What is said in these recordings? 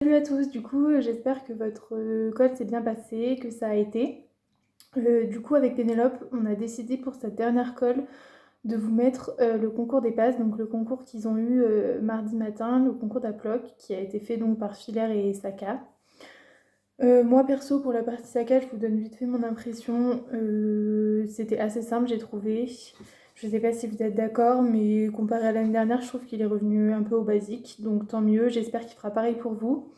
Salut à tous, du coup j'espère que votre call s'est bien passé, que ça a été. Du coup avec Pénélope, on a décidé pour cette dernière call de vous mettre le concours des passes, donc le concours qu'ils ont eu mardi matin, le concours d'Aploc, qui a été fait donc par Filaire et Saka. Moi perso pour la partie Saka, je vous donne vite fait mon impression. C'était assez simple j'ai trouvé. Je sais pas si vous êtes d'accord, mais comparé à l'année dernière, je trouve qu'il est revenu un peu au basique, donc tant mieux, j'espère qu'il fera pareil pour vous.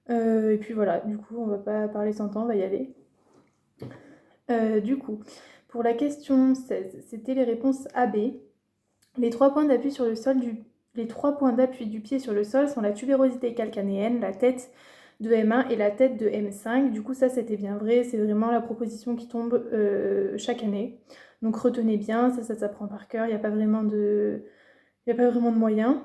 Et puis voilà, du coup, on va pas parler sans temps, on va y aller. Du coup, pour la question 16, c'était les réponses AB. Les 3 points d'appui sur le sol Les 3 points d'appui du pied sur le sol sont la tubérosité calcanéenne, la tête de M1 et la tête de M5. Du coup, ça, c'était bien vrai. C'est vraiment la proposition qui tombe chaque année. Donc, retenez bien, ça s'apprend par cœur. Il n'y a pas vraiment de moyens.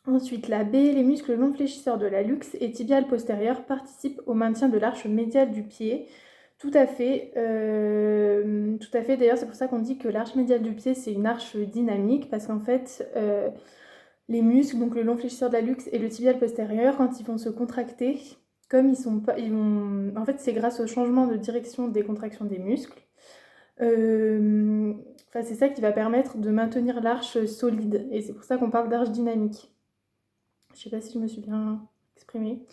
Ensuite, la B, les muscles non fléchisseurs de la luxe et tibial postérieur participent au maintien de l'arche médiale du pied. Tout à fait. Tout à fait. D'ailleurs, c'est pour ça qu'on dit que l'arche médiale du pied, c'est une arche dynamique, parce qu'en fait, les muscles, donc le long fléchisseur de la luxe et le tibial postérieur, quand ils vont se contracter, comme ils sont pas, ils vont, en fait, c'est grâce au changement de direction des contractions des muscles. Enfin, c'est ça qui va permettre de maintenir l'arche solide, et c'est pour ça qu'on parle d'arche dynamique. Je sais pas si je me suis bien exprimée.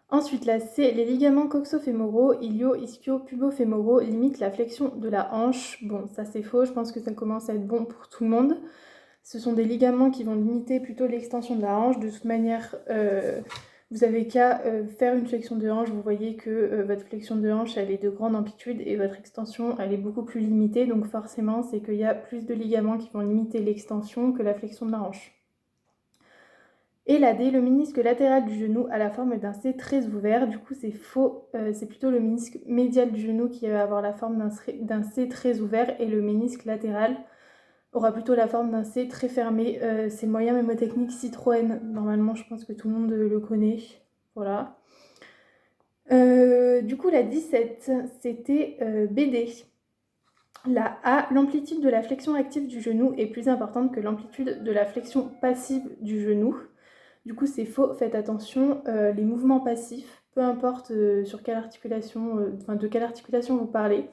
Ensuite, la C, les ligaments coxo-fémoraux, ilio-ischio-pubofémoraux limitent la flexion de la hanche. Bon, ça c'est faux, je pense que ça commence à être bon pour tout le monde. Ce sont des ligaments qui vont limiter plutôt l'extension de la hanche. De toute manière, vous avez qu'à faire une flexion de hanche. Vous voyez que votre flexion de hanche, elle est de grande amplitude et votre extension, elle est beaucoup plus limitée. Donc forcément, c'est qu'il y a plus de ligaments qui vont limiter l'extension que la flexion de la hanche. Et la D, le ménisque latéral du genou a la forme d'un C très ouvert. Du coup, c'est faux. C'est plutôt le ménisque médial du genou qui va avoir la forme d'un C très ouvert, et le ménisque latéral aura plutôt la forme d'un C très fermé. C'est le moyen mémotechnique Citroën. Normalement, je pense que tout le monde le connaît. Voilà. Du coup, la 17, c'était BD. La A, l'amplitude de la flexion active du genou est plus importante que l'amplitude de la flexion passive du genou. Du coup, c'est faux, faites attention, les mouvements passifs, peu importe sur quelle articulation, de quelle articulation vous parlez,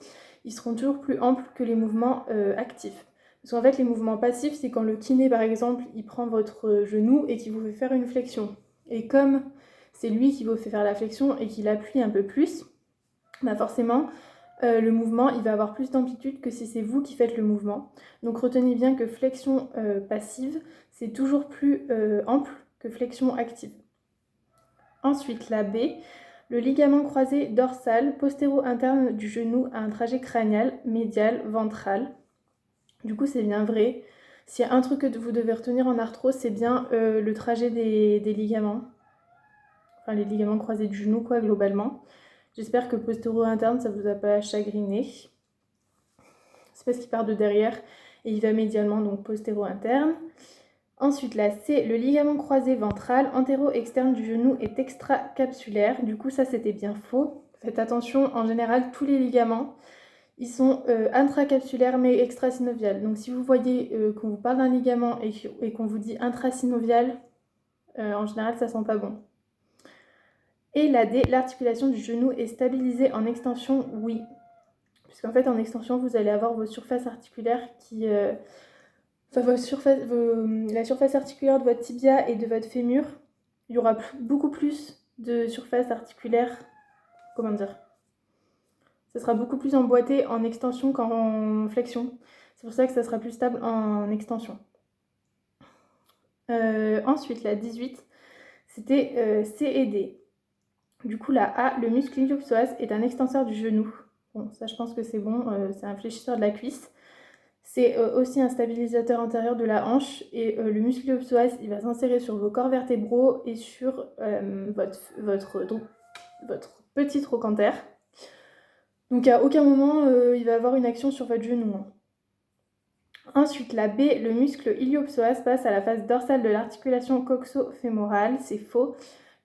ils seront toujours plus amples que les mouvements actifs. Parce qu'en fait, les mouvements passifs, c'est quand le kiné, par exemple, il prend votre genou et qu'il vous fait faire une flexion. Et comme c'est lui qui vous fait faire la flexion et qu'il appuie un peu plus, bah forcément, le mouvement, il va avoir plus d'amplitude que si c'est vous qui faites le mouvement. Donc retenez bien que flexion passive, c'est toujours plus ample que flexion active. Ensuite, la B, le ligament croisé dorsal postéro-interne du genou a un trajet crânial, médial, ventral. Du coup, c'est bien vrai. S'il y a un truc que vous devez retenir en arthrose, c'est bien le trajet des ligaments. Enfin, les ligaments croisés du genou, quoi, globalement. J'espère que postéro-interne, ça vous a pas chagriné. C'est parce qu'il part de derrière et il va médialement, donc postéro-interne. Ensuite, la C, le ligament croisé ventral antéro-externe du genou est extracapsulaire. Du coup, ça, c'était bien faux. Faites attention, en général, tous les ligaments, ils sont intracapsulaires mais extrasynoviales. Donc, si vous voyez qu'on vous parle d'un ligament et qu'on vous dit intrasynovial, en général, ça sent pas bon. Et la D, l'articulation du genou est stabilisée en extension, oui. Puisqu'en fait, en extension, vous allez avoir vos surfaces articulaires qui... la surface articulaire de votre tibia et de votre fémur, il y aura beaucoup plus de surface articulaire, comment dire, ça sera beaucoup plus emboîté en extension qu'en flexion. C'est pour ça que ça sera plus stable en extension. Ensuite, la 18, c'était C et D. Du coup, la A, le muscle iliopsoas est un extenseur du genou. Bon, ça, je pense que c'est bon, c'est un fléchisseur de la cuisse. C'est aussi un stabilisateur antérieur de la hanche, et le muscle iliopsoas, il va s'insérer sur vos corps vertébraux et sur votre petit trochanter. Donc à aucun moment il va avoir une action sur votre genou. Ensuite, la B, le muscle iliopsoas passe à la face dorsale de l'articulation coxo-fémorale. C'est faux.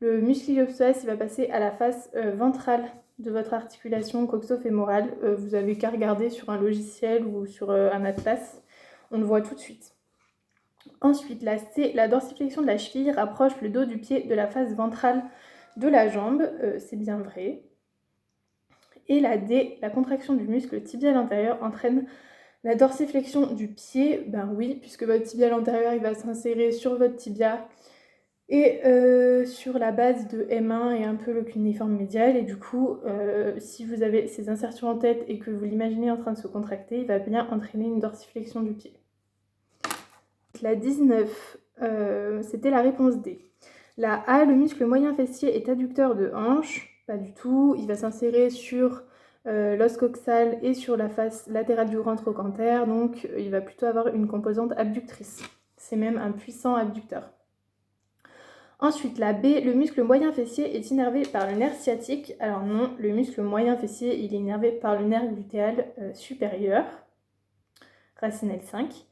Le muscle iliopsoas, il va passer à la face ventrale de votre articulation coxo-fémorale. Vous avez qu'à regarder sur un logiciel ou sur un atlas. On le voit tout de suite. Ensuite, la C, la dorsiflexion de la cheville rapproche le dos du pied de la face ventrale de la jambe, c'est bien vrai. Et la D, la contraction du muscle tibial antérieur entraîne la dorsiflexion du pied, ben oui, puisque votre tibial antérieur il va s'insérer sur votre tibia et sur la base de M1 et un peu le cuneiforme médial. Et du coup, si vous avez ces insertions en tête et que vous l'imaginez en train de se contracter, il va bien entraîner une dorsiflexion du pied. La 19, c'était la réponse D. La A, le muscle moyen fessier est adducteur de hanche. Pas du tout, il va s'insérer sur l'os coxal et sur la face latérale du grand trochanter, donc il va plutôt avoir une composante abductrice. C'est même un puissant abducteur. Ensuite, la B, le muscle moyen fessier est innervé par le nerf sciatique. Alors non, le muscle moyen fessier, il est innervé par le nerf glutéal supérieur, racine L5.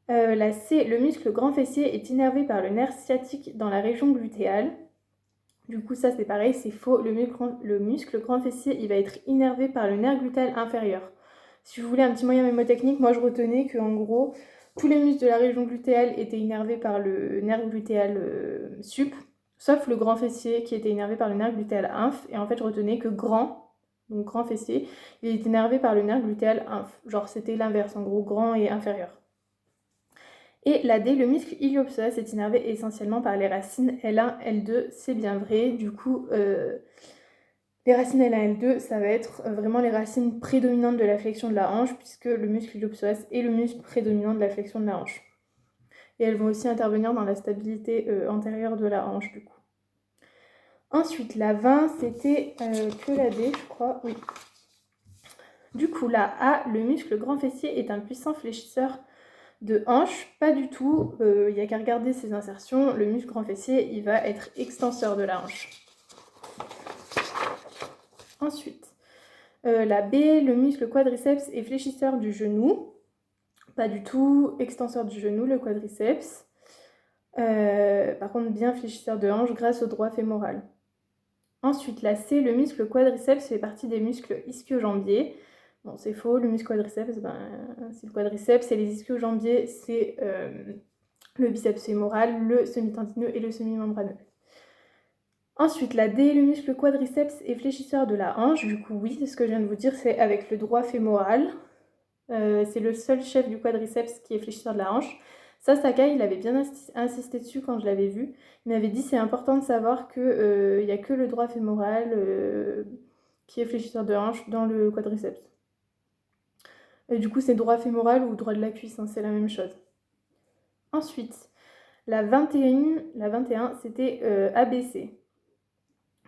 La C, le muscle grand fessier est innervé par le nerf sciatique dans la région glutéale. Du coup, ça c'est pareil, c'est faux. Le muscle grand fessier, il va être innervé par le nerf glutéal inférieur. Si vous voulez un petit moyen mémotechnique, moi je retenais que en gros, tous les muscles de la région glutéale étaient innervés par le nerf glutéal sup, sauf le grand fessier qui était innervé par le nerf glutéal inf. Et en fait, je retenais que donc grand fessier, il est innervé par le nerf glutéal inf. Genre c'était l'inverse, en gros, grand et inférieur. Et la D, le muscle iliopsoas est innervé essentiellement par les racines L1, L2, c'est bien vrai. Du coup, les racines L1, L2, ça va être vraiment les racines prédominantes de la flexion de la hanche, puisque le muscle iliopsoas est le muscle prédominant de la flexion de la hanche. Et elles vont aussi intervenir dans la stabilité antérieure de la hanche, du coup. Ensuite, la 20, c'était que la D, je crois, oui. Du coup, la A, le muscle grand fessier est un puissant fléchisseur de hanche, pas du tout, il n'y a qu'à regarder ses insertions, le muscle grand fessier, il va être extenseur de la hanche. Ensuite, la B, le muscle quadriceps est fléchisseur du genou, pas du tout, extenseur du genou, le quadriceps. Par contre, bien fléchisseur de hanche grâce au droit fémoral. Ensuite, la C, le muscle quadriceps fait partie des muscles ischio-jambiers. Bon, c'est faux, le muscle quadriceps, c'est le quadriceps, et les ischio-jambiers, c'est le biceps fémoral, le semi-tendineux et le semi-membraneux. Ensuite, la D, le muscle quadriceps est fléchisseur de la hanche. Du coup, oui, c'est ce que je viens de vous dire, c'est avec le droit fémoral. C'est le seul chef du quadriceps qui est fléchisseur de la hanche. Ça, Sakai, il avait bien insisté dessus quand je l'avais vu. Il m'avait dit c'est important de savoir qu'il n'y a que le droit fémoral qui est fléchisseur de hanche dans le quadriceps. Et du coup, c'est droit fémoral ou droit de la cuisse, hein, c'est la même chose. Ensuite, la 21 c'était ABC.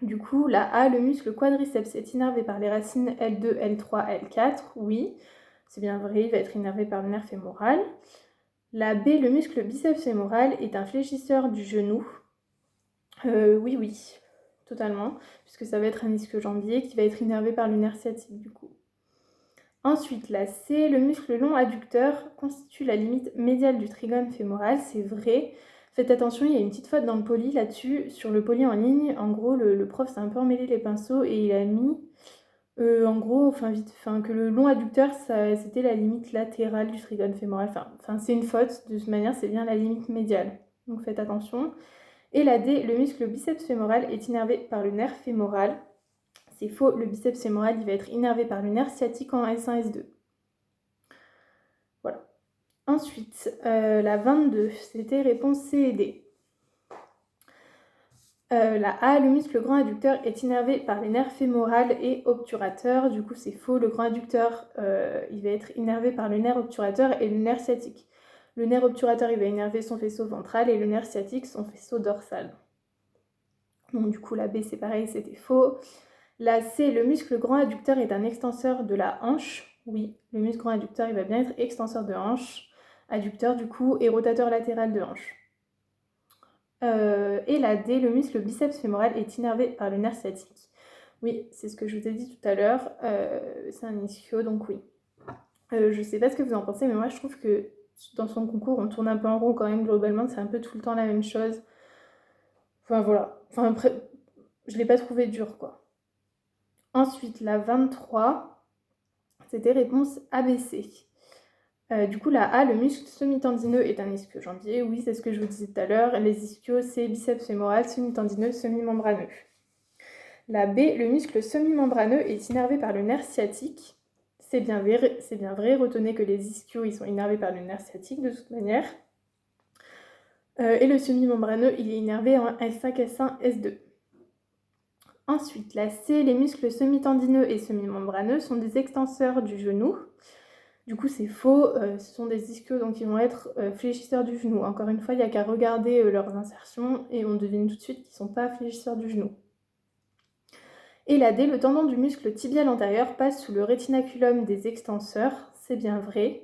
Du coup, la A, le muscle quadriceps est innervé par les racines L2, L3, L4. Oui, c'est bien vrai, il va être innervé par le nerf fémoral. La B, le muscle biceps fémoral est un fléchisseur du genou. Oui, totalement, puisque ça va être un ischio-jambier qui va être innervé par le nerf sciatique du coup. Ensuite, la C, le muscle long adducteur constitue la limite médiale du trigone fémoral. C'est vrai. Faites attention, il y a une petite faute dans le poly là-dessus. Sur le poly en ligne, en gros, le prof s'est un peu emmêlé les pinceaux et il a mis, en gros, que le long adducteur, c'était la limite latérale du trigone fémoral. C'est une faute. De toute manière, c'est bien la limite médiale. Donc faites attention. Et la D, le muscle biceps fémoral est innervé par le nerf fémoral. C'est faux, le biceps fémoral, il va être innervé par le nerf sciatique en S1, S2. Voilà. Ensuite, la 22, c'était réponse C et D. La A, le muscle grand adducteur est innervé par les nerfs fémoral et obturateur. Du coup, c'est faux. Le grand adducteur, il va être innervé par le nerf obturateur et le nerf sciatique. Le nerf obturateur, il va innerver son faisceau ventral et le nerf sciatique, son faisceau dorsal. Donc, du coup, la B, c'est pareil, c'était faux. La C, le muscle grand adducteur est un extenseur de la hanche. Oui, le muscle grand adducteur, il va bien être extenseur de hanche, adducteur du coup, et rotateur latéral de hanche. Et la D, le muscle biceps fémoral est innervé par le nerf sciatique. Oui, c'est ce que je vous ai dit tout à l'heure, c'est un ischio, donc oui. Je sais pas ce que vous en pensez, mais moi je trouve que dans son concours, on tourne un peu en rond quand même, globalement, c'est un peu tout le temps la même chose. Enfin voilà, après, je l'ai pas trouvé dur, quoi. Ensuite, la 23, c'était réponse ABC. Du coup, la A, le muscle semi-tendineux est un ischio-jambier. Oui, c'est ce que je vous disais tout à l'heure. Les ischios, c'est biceps fémoral, semi-tendineux, semi-membraneux. La B, le muscle semi-membraneux est innervé par le nerf sciatique. C'est bien vrai. Retenez que les ischios, ils sont innervés par le nerf sciatique de toute manière. Et le semi-membraneux, il est innervé en S5, S1, S2. Ensuite, la C, les muscles semi-tendineux et semi-membraneux sont des extenseurs du genou. Du coup, c'est faux, ce sont des ischios, donc ils vont être fléchisseurs du genou. Encore une fois, il n'y a qu'à regarder leurs insertions et on devine tout de suite qu'ils ne sont pas fléchisseurs du genou. Et la D, le tendon du muscle tibial antérieur passe sous le rétinaculum des extenseurs, c'est bien vrai,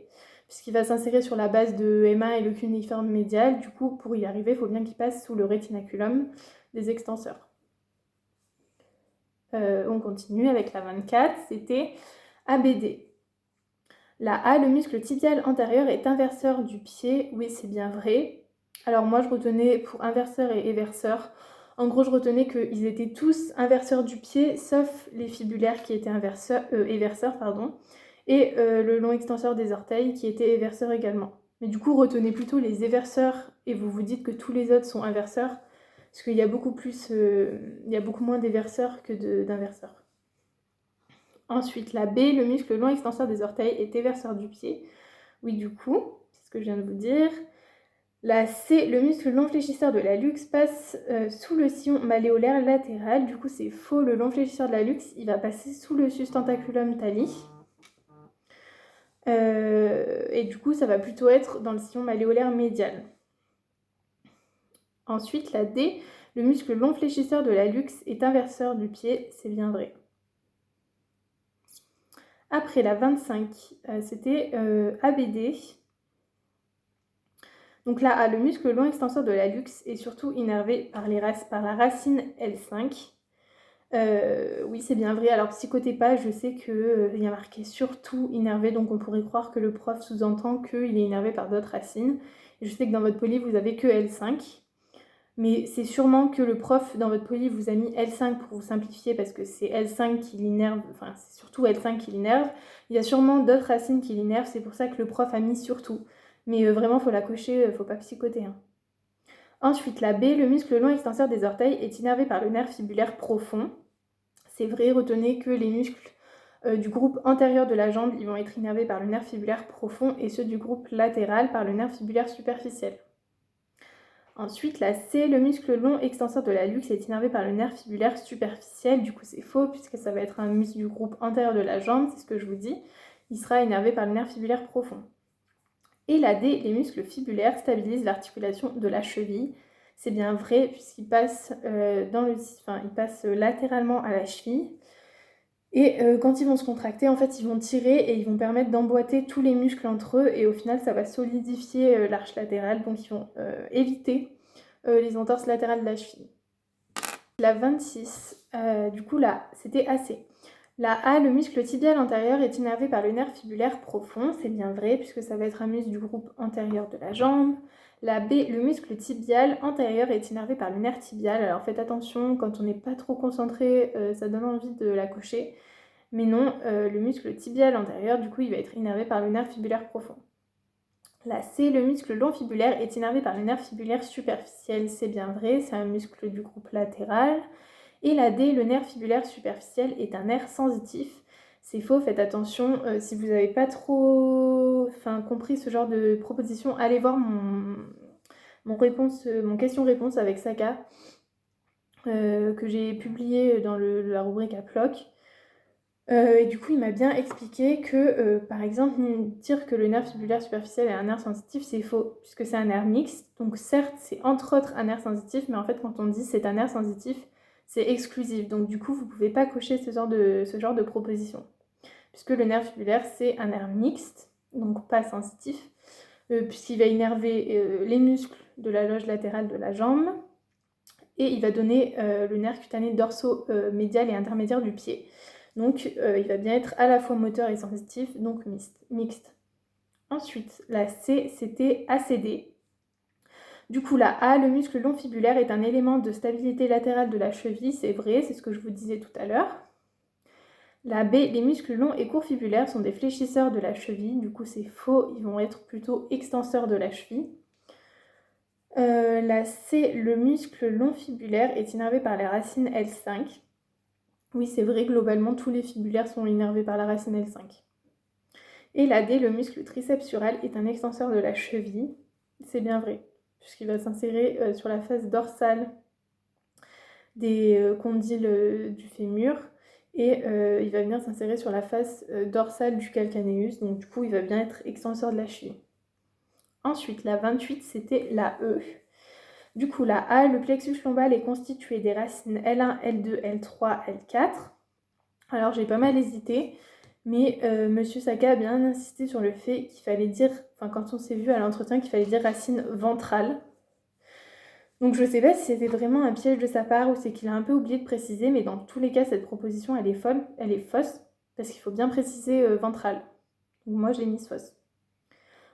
puisqu'il va s'insérer sur la base de M1 et le cuneiforme médial. Du coup, pour y arriver, il faut bien qu'il passe sous le rétinaculum des extenseurs. On continue avec la 24, c'était ABD. La A, le muscle tibial antérieur est inverseur du pied. Oui, c'est bien vrai. Alors moi, je retenais pour inverseur et éverseur. En gros, je retenais qu'ils étaient tous inverseurs du pied, sauf les fibulaires qui étaient éverseurs, et le long extenseur des orteils qui était éverseur également. Mais du coup, retenez plutôt les éverseurs et vous vous dites que tous les autres sont inverseurs, parce qu'il y a beaucoup moins d'éverseurs que d'inverseurs. Ensuite, la B, le muscle long extenseur des orteils est éverseur du pied. Oui, du coup, c'est ce que je viens de vous dire. La C, le muscle long fléchisseur de la luxe passe sous le sillon malléolaire latéral. Du coup, c'est faux. Le long fléchisseur de la luxe, il va passer sous le sustentaculum thalli. Et du coup, ça va plutôt être dans le sillon malléolaire médial. Ensuite, la D, le muscle long fléchisseur de la luxe est inverseur du pied. C'est bien vrai. Après la 25, c'était ABD. Donc là, A, le muscle long extenseur de la luxe est surtout innervé par la racine L5. Oui, c'est bien vrai. Alors, psychotez pas, je sais qu'il y a marqué surtout innervé, donc on pourrait croire que le prof sous-entend qu'il est innervé par d'autres racines. Et je sais que dans votre poly, vous avez que L5. Mais c'est sûrement que le prof, dans votre poly, vous a mis L5 pour vous simplifier, parce que c'est L5 qui l'innerve, enfin, c'est surtout L5 qui l'innerve. Il y a sûrement d'autres racines qui l'innervent, c'est pour ça que le prof a mis surtout. Mais vraiment, il faut la cocher, faut pas psychoter. Hein. Ensuite, la B, le muscle long extenseur des orteils est innervé par le nerf fibulaire profond. C'est vrai, retenez que les muscles du groupe antérieur de la jambe, ils vont être innervés par le nerf fibulaire profond et ceux du groupe latéral par le nerf fibulaire superficiel. Ensuite, la C, le muscle long extenseur de la luxe est innervé par le nerf fibulaire superficiel. Du coup, c'est faux puisque ça va être un muscle du groupe antérieur de la jambe, c'est ce que je vous dis. Il sera innervé par le nerf fibulaire profond. Et la D, les muscles fibulaires stabilisent l'articulation de la cheville. C'est bien vrai puisqu'ils passent, ils passent latéralement à la cheville. Et quand ils vont se contracter, en fait, ils vont tirer et ils vont permettre d'emboîter tous les muscles entre eux. Et au final, ça va solidifier l'arche latérale. Donc, ils vont éviter les entorses latérales de la cheville. La 26, du coup, là, c'était AC. La A, le muscle tibial antérieur est innervé par le nerf fibulaire profond. C'est bien vrai puisque ça va être un muscle du groupe antérieur de la jambe. La B, le muscle tibial antérieur est innervé par le nerf tibial. Alors faites attention, quand on n'est pas trop concentré, ça donne envie de la cocher. Mais non, le muscle tibial antérieur, du coup, il va être innervé par le nerf fibulaire profond. La C, le muscle long fibulaire est innervé par le nerf fibulaire superficiel. C'est bien vrai, c'est un muscle du groupe latéral. Et la D, le nerf fibulaire superficiel est un nerf sensitif. C'est faux, faites attention. Si vous n'avez pas trop compris ce genre de proposition, allez voir mon question-réponse avec Saka, que j'ai publié dans la rubrique Aploc. Et du coup, il m'a bien expliqué que, par exemple, dire que le nerf fibulaire superficiel est un nerf sensitif, c'est faux, puisque c'est un nerf mixte. Donc certes, c'est entre autres un nerf sensitif, mais en fait, quand on dit c'est un nerf sensitif, c'est exclusif. Donc du coup, vous ne pouvez pas cocher ce genre de proposition. Puisque le nerf fibulaire, c'est un nerf mixte, donc pas sensitif, puisqu'il va innerver les muscles de la loge latérale de la jambe, et il va donner le nerf cutané dorso-médial et intermédiaire du pied. Donc il va bien être à la fois moteur et sensitif, donc mixte. Ensuite, la C, c'était ACD. Du coup, la A, le muscle long fibulaire est un élément de stabilité latérale de la cheville, c'est vrai, c'est ce que je vous disais tout à l'heure. La B, les muscles longs et courts fibulaires sont des fléchisseurs de la cheville. Du coup, c'est faux, ils vont être plutôt extenseurs de la cheville. La C, le muscle long fibulaire est innervé par la racine L5. Oui, c'est vrai, globalement, tous les fibulaires sont innervés par la racine L5. Et la D, le muscle triceps sural est un extenseur de la cheville. C'est bien vrai, puisqu'il va s'insérer sur la face dorsale des condyles du fémur et il va venir s'insérer sur la face dorsale du calcanéus. Donc du coup, il va bien être extenseur de la cheville. Ensuite, la 28, c'était la E. Du coup, la A, le plexus lombal est constitué des racines L1, L2, L3, L4. Alors, j'ai pas mal hésité, mais Monsieur Saka a bien insisté sur le fait qu'il fallait dire, enfin quand on s'est vu à l'entretien, qu'il fallait dire racine ventrale. Donc je sais pas si c'était vraiment un piège de sa part ou c'est qu'il a un peu oublié de préciser, mais dans tous les cas, cette proposition, elle est fausse, parce qu'il faut bien préciser ventrale. Donc moi, je l'ai mise fausse.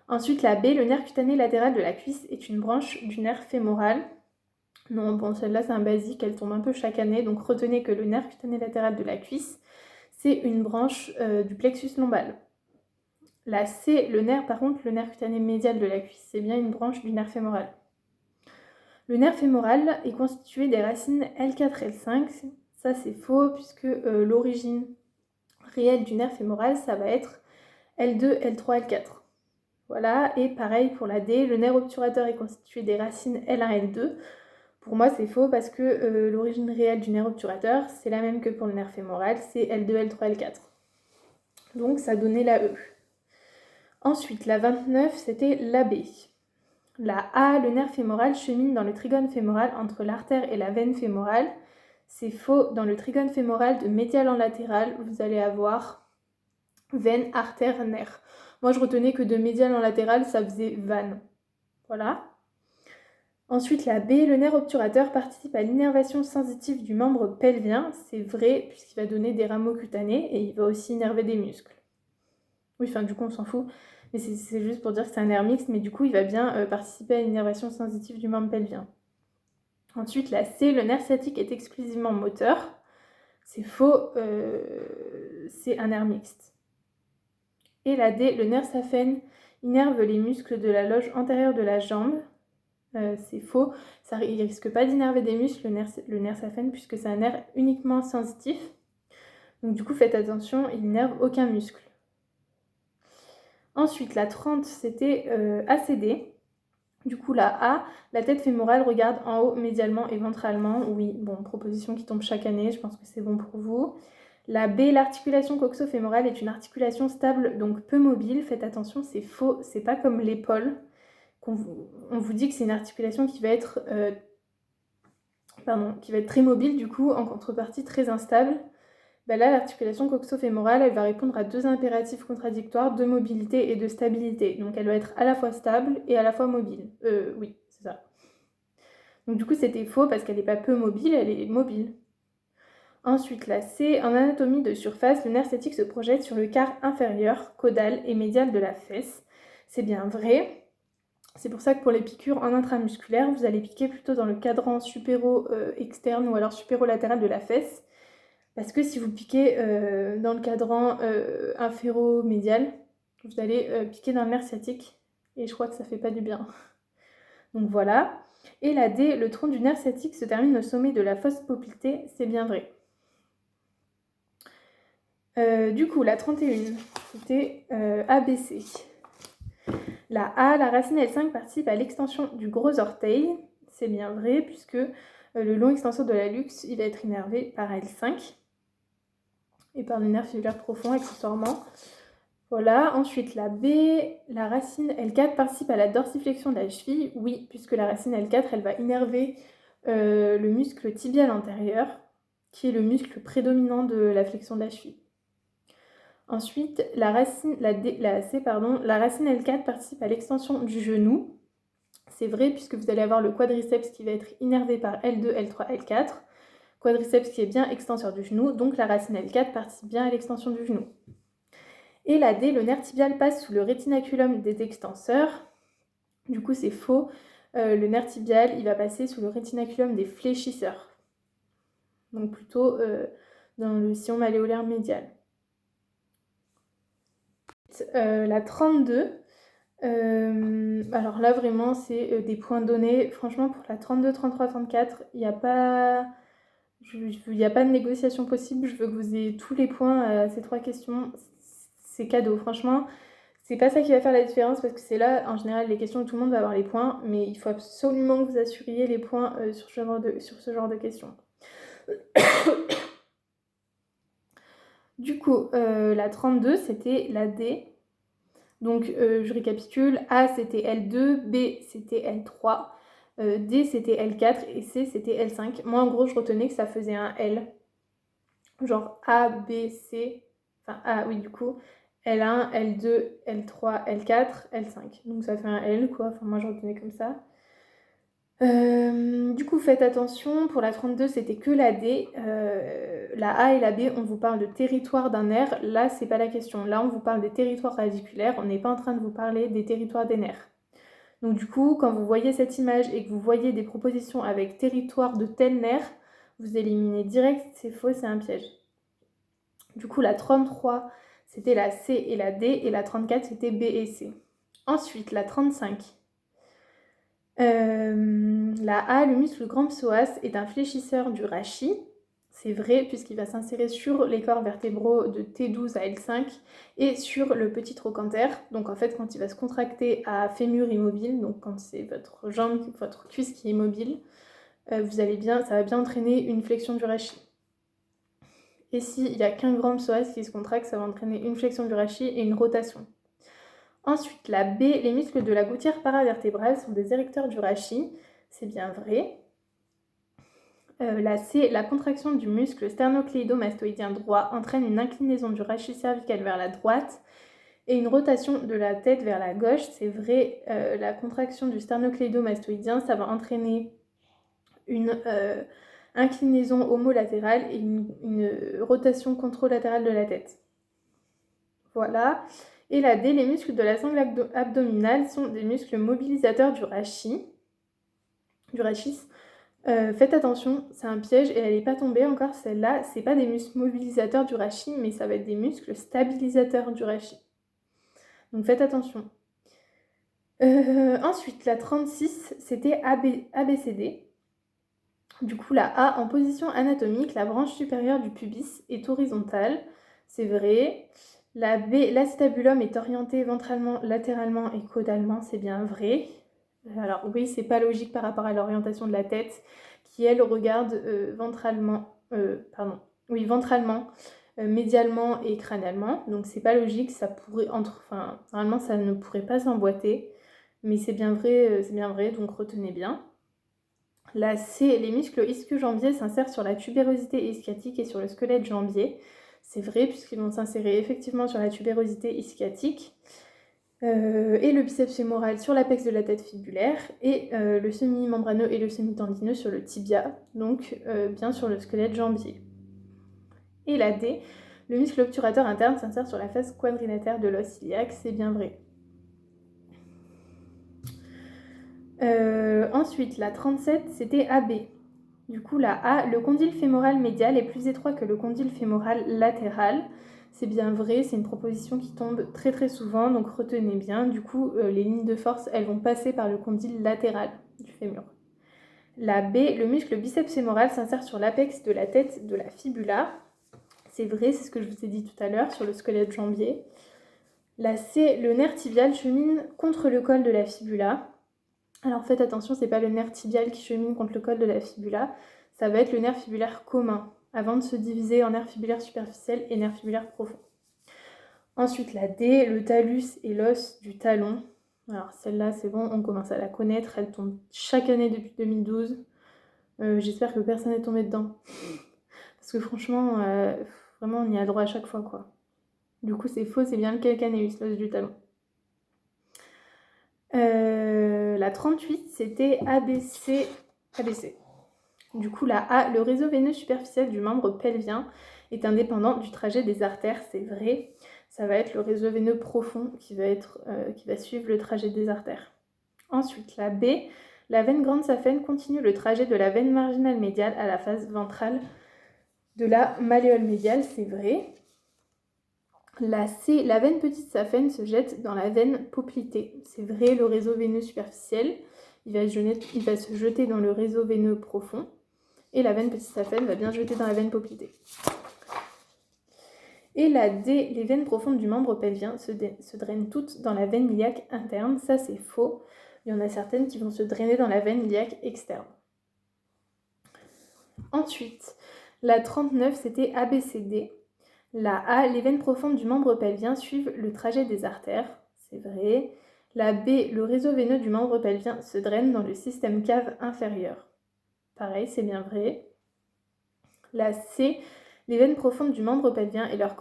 Ensuite, la B, le nerf cutané latéral de la cuisse est une branche du nerf fémoral. Non, bon, celle-là, c'est un basique, elle tombe un peu chaque année, donc retenez que le nerf cutané latéral de la cuisse, c'est une branche du plexus lombal. La C, le nerf, par contre, le nerf cutané médial de la cuisse, c'est bien une branche du nerf fémoral. Le nerf fémoral est constitué des racines L4 et L5. Ça, c'est faux, puisque l'origine réelle du nerf fémoral, ça va être L2, L3, L4. Voilà, et pareil pour la D, le nerf obturateur est constitué des racines L1, L2. Pour moi, c'est faux parce que l'origine réelle du nerf obturateur, c'est la même que pour le nerf fémoral, c'est L2, L3, L4. Donc, ça donnait la E. Ensuite, la 29, c'était la B. La A, le nerf fémoral chemine dans le trigone fémoral entre l'artère et la veine fémorale. C'est faux, dans le trigone fémoral de médial en latéral, vous allez avoir veine, artère, nerf. Moi, je retenais que de médial en latéral, ça faisait veine. Voilà. Ensuite, la B, le nerf obturateur participe à l'innervation sensitive du membre pelvien. C'est vrai, puisqu'il va donner des rameaux cutanés et il va aussi innerver des muscles. Oui, enfin, du coup, on s'en fout. Mais c'est juste pour dire que c'est un nerf mixte, mais du coup, il va bien participer à l'innervation sensitive du membre pelvien. Ensuite, la C, le nerf sciatique est exclusivement moteur. C'est faux, c'est un nerf mixte. Et la D, le nerf saphène innerve les muscles de la loge antérieure de la jambe. C'est faux, il ne risque pas d'innerver des muscles, le nerf saphène, puisque c'est un nerf uniquement sensitif. Donc du coup, faites attention, il n'innerve aucun muscle. Ensuite, la 30, c'était ACD. Du coup, la A, la tête fémorale regarde en haut médialement et ventralement. Oui, bon, proposition qui tombe chaque année, je pense que c'est bon pour vous. La B, l'articulation coxo-fémorale est une articulation stable, donc peu mobile. Faites attention, c'est faux, c'est pas comme l'épaule. On vous dit que c'est une articulation qui va être très mobile, du coup, en contrepartie très instable. Ben là, l'articulation coxo-fémorale, elle va répondre à deux impératifs contradictoires de mobilité et de stabilité. Donc elle va être à la fois stable et à la fois mobile. Oui, c'est ça. Donc du coup, c'était faux parce qu'elle n'est pas peu mobile, elle est mobile. Ensuite, la C, en anatomie de surface, le nerf sciatique se projette sur le quart inférieur, caudal et médial de la fesse. C'est bien vrai. C'est pour ça que pour les piqûres en intramusculaire, vous allez piquer plutôt dans le cadran supéro-externe ou alors supéro-latéral de la fesse. Parce que si vous piquez dans le cadran inféro-médial, vous allez piquer dans le nerf sciatique. Et je crois que ça fait pas du bien. Donc voilà. Et la D, le tronc du nerf sciatique se termine au sommet de la fosse poplitée. C'est bien vrai. Du coup, la 31, c'était ABC. La A, la racine L5 participe à l'extension du gros orteil. C'est bien vrai, puisque le long extenseur de la luxe, il va être innervé par L5 et par le nerf fibulaire profond, accessoirement. Voilà. Ensuite, la B, la racine L4 participe à la dorsiflexion de la cheville. Oui, puisque la racine L4, elle va innerver le muscle tibial antérieur, qui est le muscle prédominant de la flexion de la cheville. Ensuite, la racine L4 participe à l'extension du genou. C'est vrai puisque vous allez avoir le quadriceps qui va être innervé par L2, L3, L4. Quadriceps qui est bien extenseur du genou, donc la racine L4 participe bien à l'extension du genou. Et la D, le nerf tibial passe sous le rétinaculum des extenseurs. Du coup, c'est faux. Le nerf tibial, il va passer sous le rétinaculum des fléchisseurs. Donc plutôt dans le sillon malléolaire médial. Ensuite, la 32, alors là vraiment c'est des points donnés. Franchement pour la 32, 33, 34, il n'y a pas de négociation possible. Je veux que vous ayez tous les points à ces 3 questions. C'est cadeau, franchement. C'est pas ça qui va faire la différence parce que c'est là, en général, les questions où tout le monde va avoir les points, mais il faut absolument que vous assuriez les points sur ce genre de questions. Du coup, la 32, c'était la D. Donc, je récapitule. A, c'était L2, B, c'était L3, D, c'était L4 et C, c'était L5. Moi, en gros, je retenais que ça faisait un L. Genre A, B, C. Enfin, A, oui, du coup. L1, L2, L3, L4, L5. Donc, ça fait un L, quoi. Enfin, moi, je retenais comme ça. Du coup, faites attention, pour la 32, c'était que la D. La A et la B, on vous parle de territoire d'un nerf. Là, c'est pas la question. Là, on vous parle des territoires radiculaires. On n'est pas en train de vous parler des territoires des nerfs. Donc, du coup, quand vous voyez cette image et que vous voyez des propositions avec territoire de tel nerf, vous éliminez direct, c'est faux, c'est un piège. Du coup, la 33, c'était la C et la D. Et la 34, c'était B et C. Ensuite, la 35. La A, le muscle grand psoas, est un fléchisseur du rachis. C'est vrai puisqu'il va s'insérer sur les corps vertébraux de T12 à L5 et sur le petit trochanter. Donc en fait, quand il va se contracter à fémur immobile, donc quand c'est votre jambe, votre cuisse qui est immobile, ça va bien entraîner une flexion du rachis. Et s'il n'y a qu'un grand psoas qui se contracte, ça va entraîner une flexion du rachis et une rotation. Ensuite, la B, les muscles de la gouttière paravertébrale sont des érecteurs du rachis. C'est bien vrai. La C, la contraction du muscle sternocléido-mastoïdien droit entraîne une inclinaison du rachis cervical vers la droite et une rotation de la tête vers la gauche. C'est vrai, la contraction du sternocléido-mastoïdien, ça va entraîner une inclinaison homolatérale et une rotation contralatérale de la tête. Voilà. Et la D, les muscles de la sangle abdominale sont des muscles mobilisateurs du rachis. Faites attention, c'est un piège et elle n'est pas tombée encore celle-là. C'est pas des muscles mobilisateurs du rachis, mais ça va être des muscles stabilisateurs du rachis. Donc faites attention. Ensuite, la 36, c'était ABCD. Du coup, la A, en position anatomique, la branche supérieure du pubis est horizontale. C'est vrai. La B, l'acétabulum est orienté ventralement, latéralement et caudalement. C'est bien vrai. Alors oui, c'est pas logique par rapport à l'orientation de la tête, qui elle regarde ventralement, médialement et crânialement. Donc c'est pas logique, ça pourrait normalement ça ne pourrait pas s'emboîter, mais c'est bien vrai, donc retenez bien. La C, les muscles ischio-jambiers s'insèrent sur la tubérosité ischiatique et sur le squelette jambier. C'est vrai puisqu'ils vont s'insérer effectivement sur la tubérosité ischiatique. Et le biceps fémoral sur l'apex de la tête fibulaire et le semi-membraneux et le semi-tendineux sur le tibia, donc bien sur le squelette jambier. Et la D, le muscle obturateur interne s'insère sur la face quadrilatère de l'os iliaque, c'est bien vrai. Ensuite, la 37, c'était AB. Du coup, la A, le condyle fémoral médial est plus étroit que le condyle fémoral latéral. C'est bien vrai, c'est une proposition qui tombe très très souvent, donc retenez bien. Du coup, les lignes de force, elles vont passer par le condyle latéral du fémur. La B, le muscle biceps fémoral s'insère sur l'apex de la tête de la fibula. C'est vrai, c'est ce que je vous ai dit tout à l'heure sur le squelette jambier. La C, le nerf tibial chemine contre le col de la fibula. Alors faites attention, c'est pas le nerf tibial qui chemine contre le col de la fibula, ça va être le nerf fibulaire commun, avant de se diviser en nerf fibulaire superficiel et nerf fibulaire profond. Ensuite la D, le talus et l'os du talon. Alors celle-là c'est bon, on commence à la connaître, elle tombe chaque année depuis 2012. J'espère que personne n'est tombé dedans. Parce que franchement, vraiment on y a droit à chaque fois quoi. Du coup c'est faux, c'est bien le calcanéus, l'os du talon. La 38, c'était ABC. Du coup, la A, le réseau veineux superficiel du membre pelvien est indépendant du trajet des artères, c'est vrai. Ça va être le réseau veineux profond qui va suivre le trajet des artères. Ensuite, la B, la veine grande saphène continue le trajet de la veine marginale médiale à la face ventrale de la malléole médiale, c'est vrai. La C, la veine petite saphène se jette dans la veine poplitée. C'est vrai, le réseau veineux superficiel, il va se jeter dans le réseau veineux profond. Et la veine petite saphène va bien se jeter dans la veine poplitée. Et la D, les veines profondes du membre pelvien se drainent toutes dans la veine iliaque interne. Ça, c'est faux. Il y en a certaines qui vont se drainer dans la veine iliaque externe. Ensuite, la 39, c'était ABCD. La A, les veines profondes du membre pelvien suivent le trajet des artères. C'est vrai. La B, le réseau veineux du membre pelvien se draine dans le système cave inférieur. Pareil, c'est bien vrai. La C, les veines profondes du membre pelvien et leurs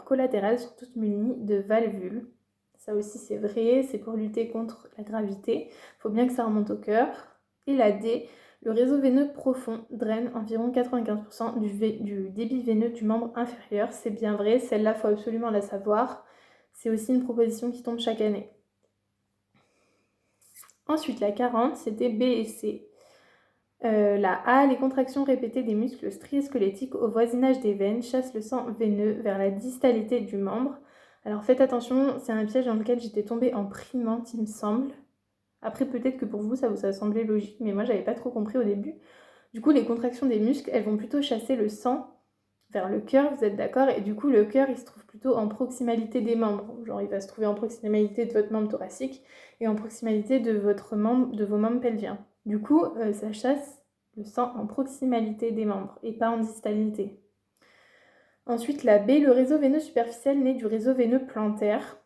collatérales sont toutes munies de valvules. Ça aussi c'est vrai, c'est pour lutter contre la gravité. Il faut bien que ça remonte au cœur. Et la D, le réseau veineux profond draine environ 95% du débit veineux du membre inférieur. C'est bien vrai, celle-là, il faut absolument la savoir. C'est aussi une proposition qui tombe chaque année. Ensuite, la 40, c'était B et C. La A, les contractions répétées des muscles striés-squelettiques au voisinage des veines chassent le sang veineux vers la distalité du membre. Alors faites attention, c'est un piège dans lequel j'étais tombée en primante, il me semble. Après, peut-être que pour vous, ça vous a semblé logique, mais moi, j'avais pas trop compris au début. Du coup, les contractions des muscles, elles vont plutôt chasser le sang vers le cœur, vous êtes d'accord? Et du coup, le cœur, il se trouve plutôt en proximalité des membres. Genre, il va se trouver en proximalité de votre membre thoracique et en proximalité de vos membres pelviens. Du coup, ça chasse le sang en proximalité des membres et pas en distalité. Ensuite, la B, le réseau veineux superficiel naît du réseau veineux plantaire.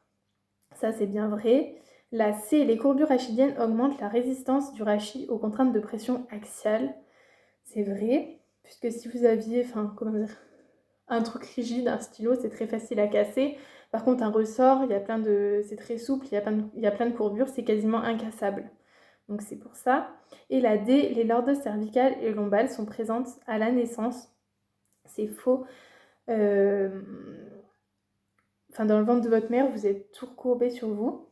Ça, c'est bien vrai. La C, les courbures rachidiennes augmentent la résistance du rachis aux contraintes de pression axiale. C'est vrai, puisque si vous aviez, un truc rigide, un stylo, c'est très facile à casser. Par contre, un ressort, c'est très souple, il y a plein de courbures, c'est quasiment incassable. Donc c'est pour ça. Et la D, les lordoses cervicales et lombales sont présentes à la naissance. C'est faux. Dans le ventre de votre mère, vous êtes tout recourbé sur vous.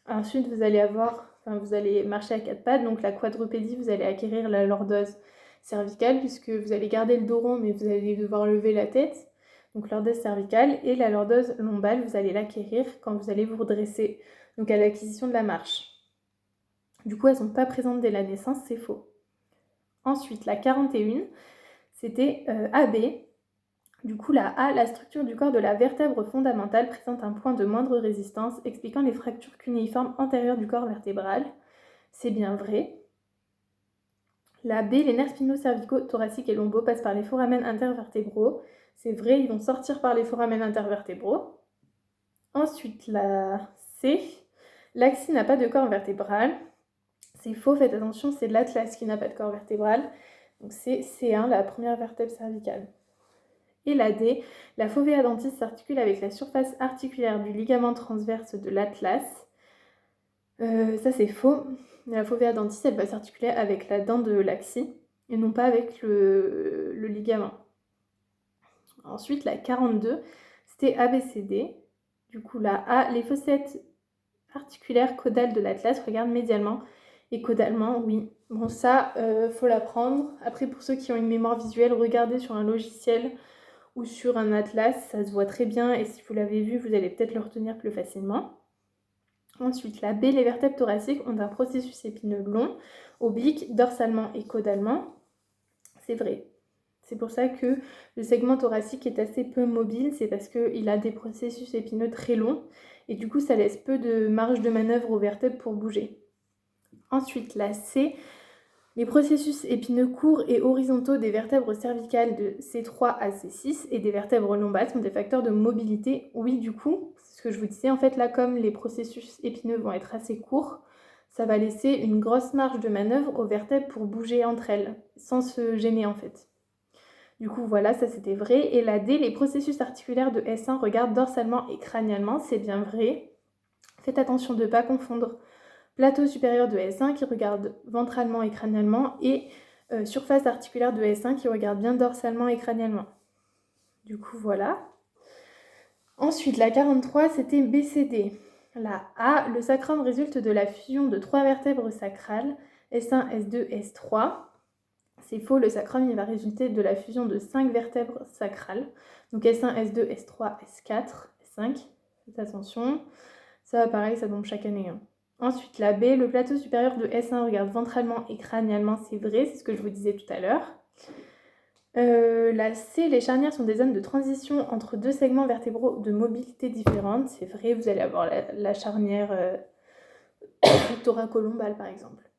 Ensuite, vous allez marcher à quatre pattes. Donc la quadrupédie, vous allez acquérir la lordose cervicale puisque vous allez garder le dos rond, mais vous allez devoir lever la tête. Donc lordose cervicale et la lordose lombale, vous allez l'acquérir quand vous allez vous redresser. Donc à l'acquisition de la marche. Du coup, elles ne sont pas présentes dès la naissance, c'est faux. Ensuite, la 41, c'était AB. Du coup, la A, la structure du corps de la vertèbre fondamentale présente un point de moindre résistance, expliquant les fractures cunéiformes antérieures du corps vertébral. C'est bien vrai. La B, les nerfs spino-cervicaux, thoraciques et lombaux passent par les foramen intervertébraux. C'est vrai, ils vont sortir par les foramen intervertébraux. Ensuite, la C, l'axille n'a pas de corps vertébral. C'est faux, faites attention, c'est l'atlas qui n'a pas de corps vertébral. Donc c'est C1, la première vertèbre cervicale. Et la D, la fovea dentis s'articule avec la surface articulaire du ligament transverse de l'atlas. Ça c'est faux. La fovea dentis, elle va s'articuler avec la dent de l'axille et non pas avec le ligament. Ensuite, la 42, c'était ABCD. Du coup, la A, les fossettes articulaires caudales de l'atlas regardent médialement et caudalement, oui. Bon, ça, faut l'apprendre. Après, pour ceux qui ont une mémoire visuelle, regardez sur un logiciel ou sur un atlas, ça se voit très bien et si vous l'avez vu, vous allez peut-être le retenir plus facilement. Ensuite, la B, les vertèbres thoraciques ont un processus épineux long, oblique, dorsalement et caudalement. C'est vrai. C'est pour ça que le segment thoracique est assez peu mobile, c'est parce qu'il a des processus épineux très longs et du coup ça laisse peu de marge de manœuvre aux vertèbres pour bouger. Ensuite, la C, les processus épineux courts et horizontaux des vertèbres cervicales de C3 à C6 et des vertèbres lombales sont des facteurs de mobilité. Oui, du coup, c'est ce que je vous disais, en fait là comme les processus épineux vont être assez courts, ça va laisser une grosse marge de manœuvre aux vertèbres pour bouger entre elles, sans se gêner en fait. Du coup, voilà, ça c'était vrai. Et la D, les processus articulaires de S1 regardent dorsalement et crânialement, c'est bien vrai. Faites attention de ne pas confondre plateau supérieur de S1 qui regarde ventralement et crânialement et surface articulaire de S1 qui regarde bien dorsalement et crânialement. Du coup, voilà. Ensuite, la 43, c'était BCD. La A, le sacrum résulte de la fusion de 3 vertèbres sacrales, S1, S2, S3. C'est faux, le sacrum il va résulter de la fusion de 5 vertèbres sacrales, donc S1, S2, S3, S4. S5. Faites attention. Ça, pareil, ça tombe chaque année. Ensuite, la B, le plateau supérieur de S1 regarde ventralement et crânialement, c'est vrai, c'est ce que je vous disais tout à l'heure. La C, les charnières sont des zones de transition entre deux segments vertébraux de mobilité différente. C'est vrai, vous allez avoir la charnière thoracolombale par exemple.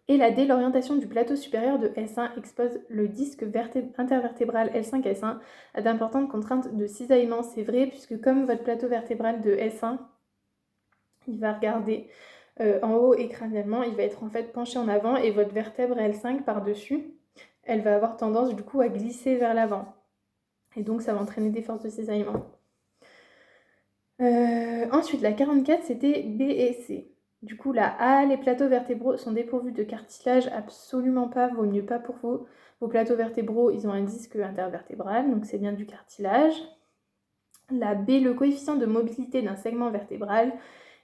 Et la D, l'orientation du plateau supérieur de S1 expose le disque intervertébral L5-S1 à d'importantes contraintes de cisaillement. C'est vrai, puisque comme votre plateau vertébral de S1, il va regarder en haut et crânialement, il va être en fait penché en avant et votre vertèbre L5 par-dessus, elle va avoir tendance du coup à glisser vers l'avant. Et donc ça va entraîner des forces de cisaillement. Ensuite, la 44, c'était B et C. Du coup, la A, les plateaux vertébraux sont dépourvus de cartilage, absolument pas, vaut mieux pas pour vous. Vos plateaux vertébraux, ils ont un disque intervertébral, donc c'est bien du cartilage. La B, le coefficient de mobilité d'un segment vertébral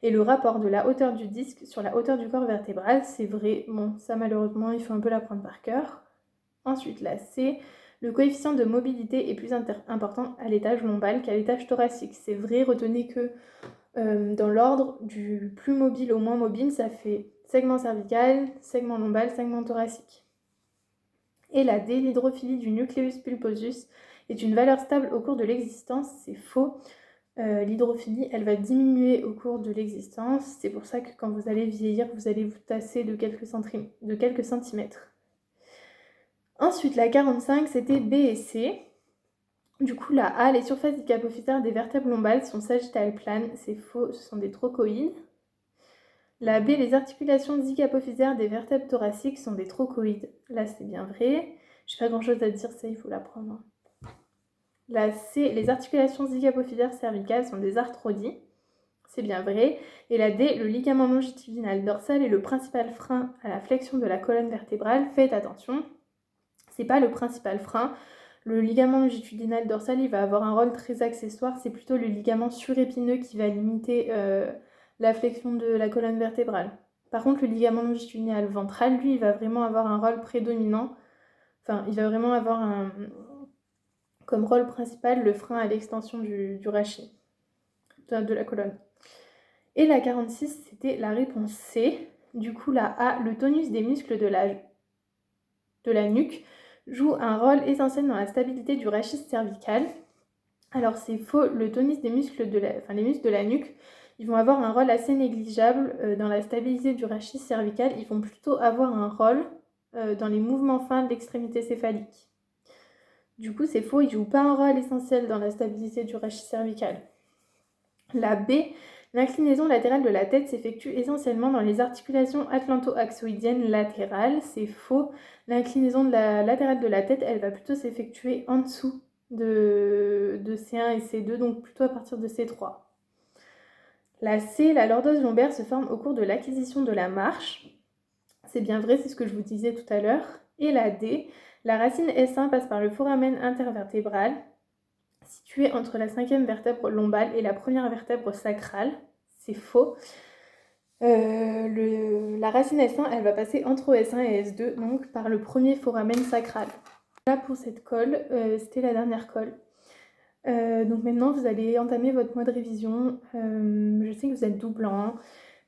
et le rapport de la hauteur du disque sur la hauteur du corps vertébral, c'est vrai. Bon, ça malheureusement, il faut un peu l'apprendre par cœur. Ensuite, la C, le coefficient de mobilité est plus important à l'étage lombal qu'à l'étage thoracique. C'est vrai, retenez que dans l'ordre du plus mobile au moins mobile, ça fait segment cervical, segment lombal, segment thoracique. Et la D, l'hydrophilie du nucleus pulposus est une valeur stable au cours de l'existence. C'est faux. L'hydrophilie, elle va diminuer au cours de l'existence. C'est pour ça que quand vous allez vieillir, vous allez vous tasser de quelques centimètres. Ensuite, la 45, c'était B et C. Du coup, la A, les surfaces dicapophysaires des vertèbres lombales sont sagittales planes. C'est faux, ce sont des trochoïdes. La B, les articulations zygapophysaires des vertèbres thoraciques sont des trochoïdes. Là, c'est bien vrai. Je n'ai pas grand-chose à dire, ça, il faut l'apprendre. La C, les articulations zygapophysaires cervicales sont des arthrodies. C'est bien vrai. Et la D, le ligament longitudinal dorsal est le principal frein à la flexion de la colonne vertébrale. Faites attention, c'est pas le principal frein. Le ligament longitudinal dorsal, il va avoir un rôle très accessoire. C'est plutôt le ligament surépineux qui va limiter la flexion de la colonne vertébrale. Par contre, le ligament longitudinal ventral, lui, il va vraiment avoir un rôle prédominant. Enfin, il va vraiment avoir comme rôle principal le frein à l'extension du rachis, de la colonne. Et la 46, c'était la réponse C. Du coup, la A, le tonus des muscles de la nuque joue un rôle essentiel dans la stabilité du rachis cervical. Alors c'est faux, le tonus des muscles les muscles de la nuque, ils vont avoir un rôle assez négligeable dans la stabilité du rachis cervical. Ils vont plutôt avoir un rôle dans les mouvements fins de l'extrémité céphalique. Du coup, c'est faux, ils ne jouent pas un rôle essentiel dans la stabilité du rachis cervical. La B, l'inclinaison latérale de la tête s'effectue essentiellement dans les articulations atlanto-axoïdiennes latérales. C'est faux. L'inclinaison latérale de la tête, elle va plutôt s'effectuer en dessous de C1 et C2, donc plutôt à partir de C3. La C, la lordose lombaire se forme au cours de l'acquisition de la marche. C'est bien vrai, c'est ce que je vous disais tout à l'heure. Et la D, la racine S1 passe par le foramen intervertébral, situé entre la 5e vertèbre lombale et la première vertèbre sacrale. C'est faux. La racine S1, elle va passer entre S1 et S2, donc par le premier foramen sacral. Là pour cette colle, c'était la dernière colle. Donc maintenant, vous allez entamer votre mois de révision. Je sais que vous êtes doublant,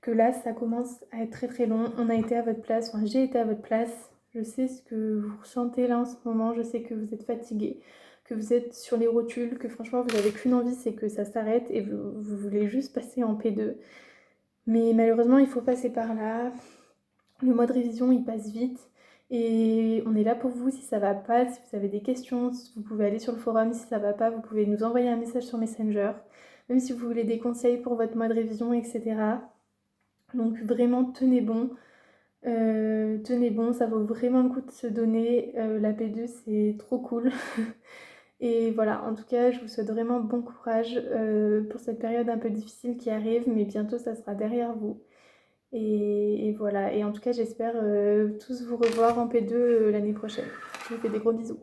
que là, ça commence à être très très long. On a été à votre place, enfin j'ai été à votre place. Je sais ce que vous ressentez là en ce moment. Je sais que vous êtes fatigué, que vous êtes sur les rotules, que franchement, vous n'avez qu'une envie, c'est que ça s'arrête et vous voulez juste passer en P2. Mais malheureusement, il faut passer par là. Le mois de révision, il passe vite. Et on est là pour vous si ça va pas, si vous avez des questions, vous pouvez aller sur le forum, si ça va pas, vous pouvez nous envoyer un message sur Messenger, même si vous voulez des conseils pour votre mois de révision, etc. Donc vraiment, tenez bon, ça vaut vraiment le coup de se donner, la P2 c'est trop cool. Et voilà, en tout cas, je vous souhaite vraiment bon courage pour cette période un peu difficile qui arrive, mais bientôt ça sera derrière vous. Et voilà, et en tout cas j'espère tous vous revoir en P2 l'année prochaine. Je vous fais des gros bisous.